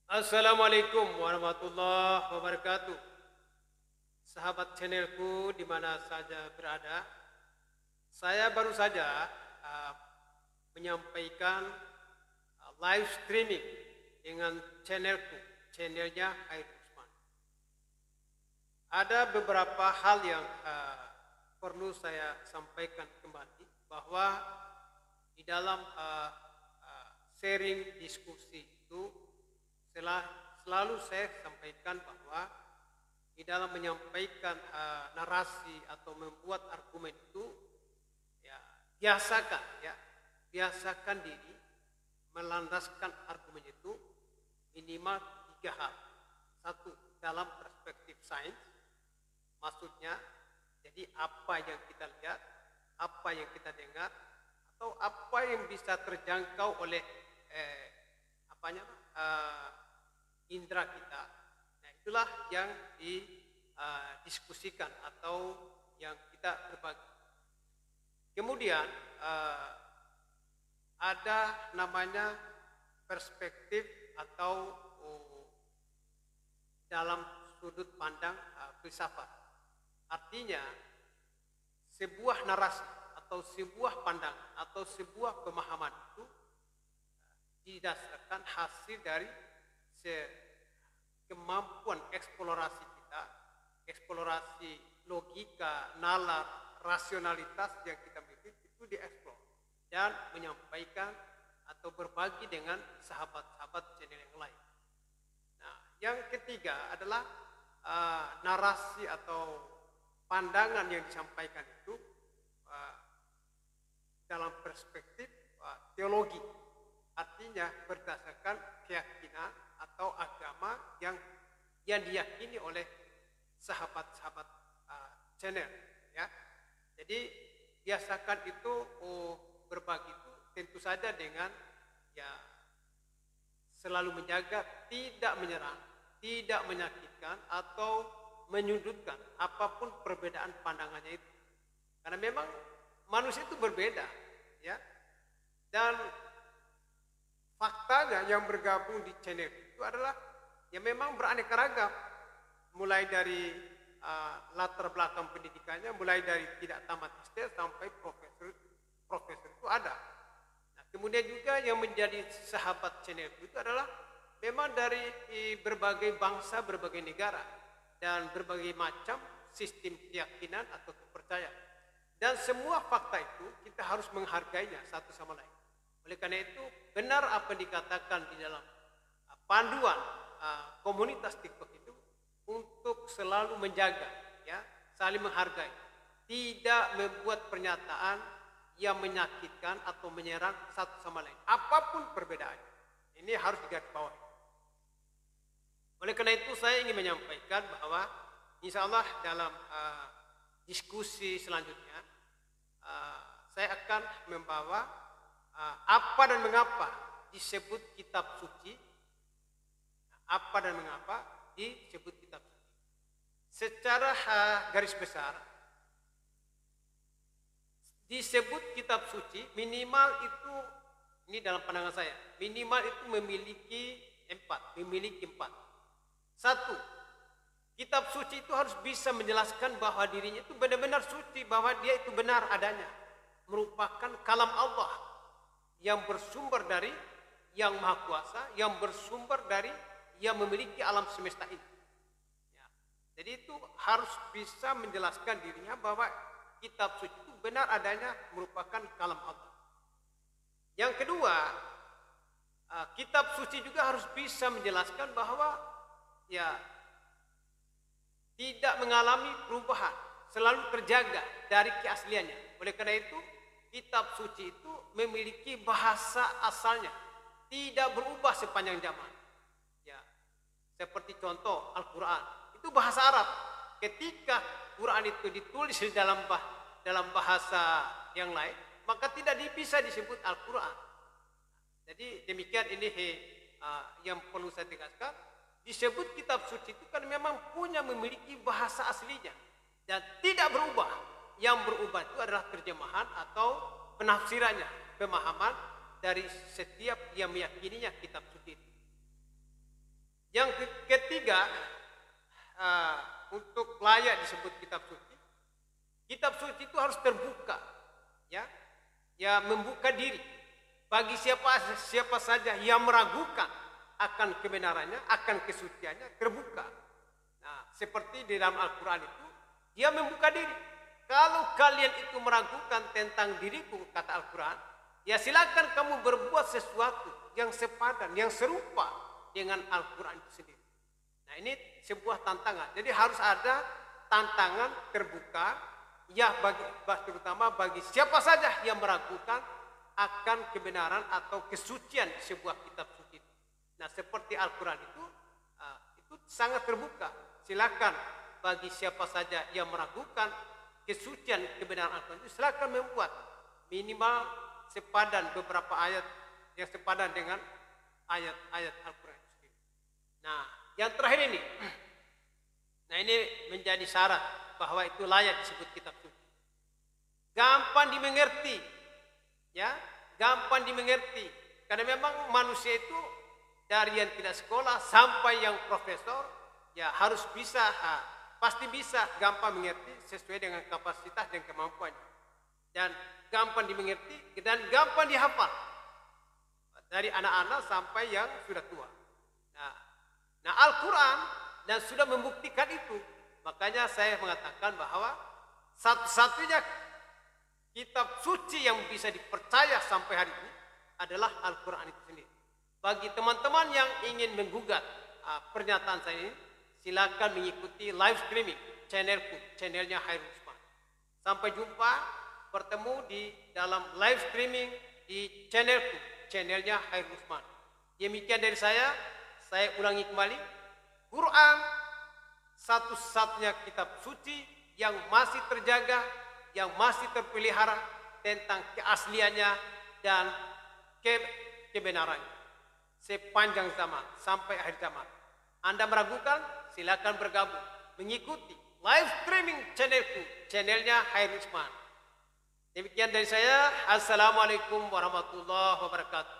Assalamualaikum warahmatullahi wabarakatuh. Sahabat channelku di mana saja berada, saya baru saja uh, menyampaikan live streaming dengan channelku, channelnya Khair Usman. Ada beberapa hal yang perlu saya sampaikan kembali bahwa di dalam sharing diskusi itu selalu saya sampaikan bahwa di dalam menyampaikan narasi atau membuat argumen itu ya biasakan diri melandaskan argumen itu minimal 3 hal. Satu, dalam perspektif sains, maksudnya jadi apa yang kita lihat, apa yang kita dengar, atau apa yang bisa terjangkau oleh indera kita. Nah, itulah yang didiskusikan atau yang kita berbagi. Kemudian ada namanya perspektif atau dalam sudut pandang filsafat. Artinya sebuah narasi atau sebuah pandangan atau sebuah pemahaman itu didasarkan hasil dari kemampuan eksplorasi kita, eksplorasi logika, nalar, rasionalitas yang kita miliki itu dieksplor dan menyampaikan atau berbagi dengan sahabat-sahabat channel yang lain. Nah, yang ketiga adalah narasi atau pandangan yang disampaikan itu dalam perspektif teologi. Artinya berdasarkan keyakinan atau agama yang diyakini oleh sahabat-sahabat channel, ya. Jadi biasakan itu berbagi itu tentu saja dengan selalu menjaga tidak menyerang, tidak menyakitkan atau menyudutkan apapun perbedaan pandangannya itu. Karena memang manusia itu berbeda, ya. Dan faktanya yang bergabung di channel itu adalah memang beraneka ragam, mulai dari latar belakang pendidikannya, mulai dari tidak tamat SD sampai profesor itu ada. Nah, kemudian juga yang menjadi sahabat channel itu adalah memang dari berbagai bangsa, berbagai negara dan berbagai macam sistem keyakinan atau kepercayaan. Dan semua fakta itu kita harus menghargainya satu sama lain. Oleh karena itu benar apa dikatakan di dalam panduan komunitas TikTok itu untuk selalu menjaga, saling menghargai, tidak membuat pernyataan yang menyakitkan atau menyerang satu sama lain, apapun perbedaannya. Ini harus digarisbawahi. Oleh karena itu saya ingin menyampaikan bahwa insya Allah dalam diskusi selanjutnya saya akan membawa apa dan mengapa disebut kitab suci, apa dan mengapa disebut kitab suci. Secara garis besar disebut kitab suci minimal itu, ini dalam pandangan saya, minimal itu memiliki empat. Satu, kitab suci itu harus bisa menjelaskan bahwa dirinya itu benar-benar suci, bahwa dia itu benar adanya, merupakan kalam Allah yang bersumber dari yang maha kuasa, yang bersumber dari yang memiliki alam semesta ini. Ya. Jadi itu harus bisa menjelaskan dirinya bahwa kitab suci itu benar adanya, merupakan kalam Allah. Yang kedua, kitab suci juga harus bisa menjelaskan bahwa tidak mengalami perubahan, selalu terjaga dari keasliannya. Oleh karena itu kitab suci itu memiliki bahasa asalnya, tidak berubah sepanjang zaman. Ya, seperti contoh Al-Quran, itu bahasa Arab. Ketika Quran itu ditulis dalam bahasa yang lain, maka tidak bisa disebut Al-Quran. Jadi demikian ini yang perlu saya tegaskan. Disebut kitab suci itu kan memang memiliki bahasa aslinya dan tidak berubah. Yang berubah itu adalah terjemahan atau penafsirannya, pemahaman dari setiap yang meyakininya kitab suci itu. Yang ketiga, untuk layak disebut kitab suci. Kitab suci itu harus terbuka, ya, membuka diri bagi siapa saja yang meragukan akan kebenarannya, akan kesuciannya, terbuka. Nah, seperti di dalam Al-Quran itu, dia membuka diri. Kalau kalian itu meragukan tentang diriku, kata Al-Quran, ya silakan kamu berbuat sesuatu yang sepadan, yang serupa dengan Al-Quran itu sendiri. Nah, ini sebuah tantangan. Jadi harus ada tantangan terbuka, ya, terutama bagi siapa saja yang meragukan akan kebenaran atau kesucian sebuah kitab suci. Nah, seperti Al-Quran itu sangat terbuka. Silakan bagi siapa saja yang meragukan kesucian kebenaran Al-Quran itu, silakan membuat minimal sepadan beberapa ayat yang sepadan dengan ayat-ayat Al-Quran itu sendiri. Nah, yang terakhir ini, nah ini menjadi syarat bahwa itu layak disebut kitab suci. Gampang dimengerti, ya, gampang dimengerti. Karena memang manusia itu dari yang tidak sekolah sampai yang profesor, ya harus bisa, pasti bisa gampang mengerti sesuai dengan kapasitas dan kemampuannya. Dan gampang dimengerti dan gampang dihafal. Dari anak-anak sampai yang sudah tua. Nah, Al-Quran dan sudah membuktikan itu. Makanya saya mengatakan bahwa satu-satunya kitab suci yang bisa dipercaya sampai hari ini adalah Al-Quran itu sendiri. Bagi teman-teman yang ingin menggugat pernyataan saya ini, silakan mengikuti live streaming channelku, channelnya Khairul Usman. Sampai jumpa, bertemu di dalam live streaming di channelku, channelnya Khairul Usman. Demikian dari saya ulangi kembali, Quran satu-satunya kitab suci yang masih terjaga, yang masih terpelihara tentang keasliannya dan kebenarannya sepanjang zaman sampai akhir zaman. Anda meragukan, silakan bergabung, mengikuti live streaming channelku, channelnya Khairul Usman. Demikian dari saya. Assalamualaikum warahmatullahi wabarakatuh.